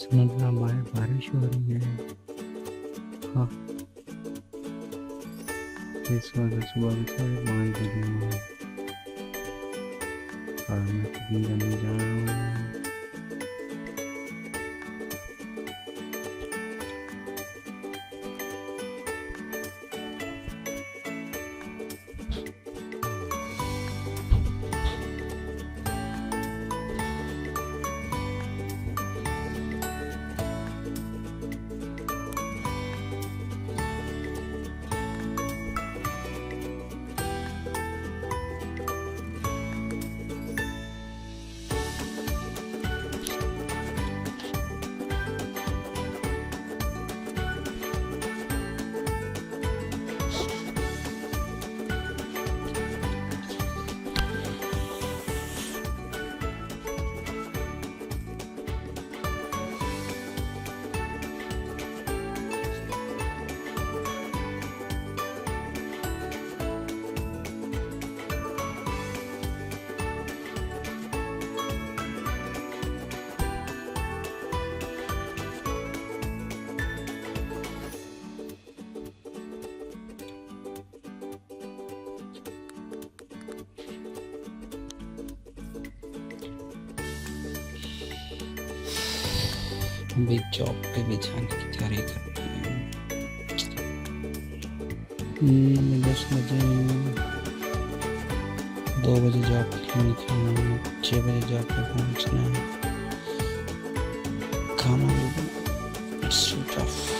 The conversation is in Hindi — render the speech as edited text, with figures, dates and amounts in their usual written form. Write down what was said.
समझ रहा बाहर बारिश हो रही है। हाँ, इस वक्त सुबह के 5:30 बजे हैं और मैं कुकिंग करने जा रहा हूँ। अभी जॉब पे भी जाने की तैयारी कर रही हूँ। 10 बजे 2 बजे जॉब के लिए निकलना है, 6 बजे जॉब पे पहुँचना है। खाना भी इट्स टफ।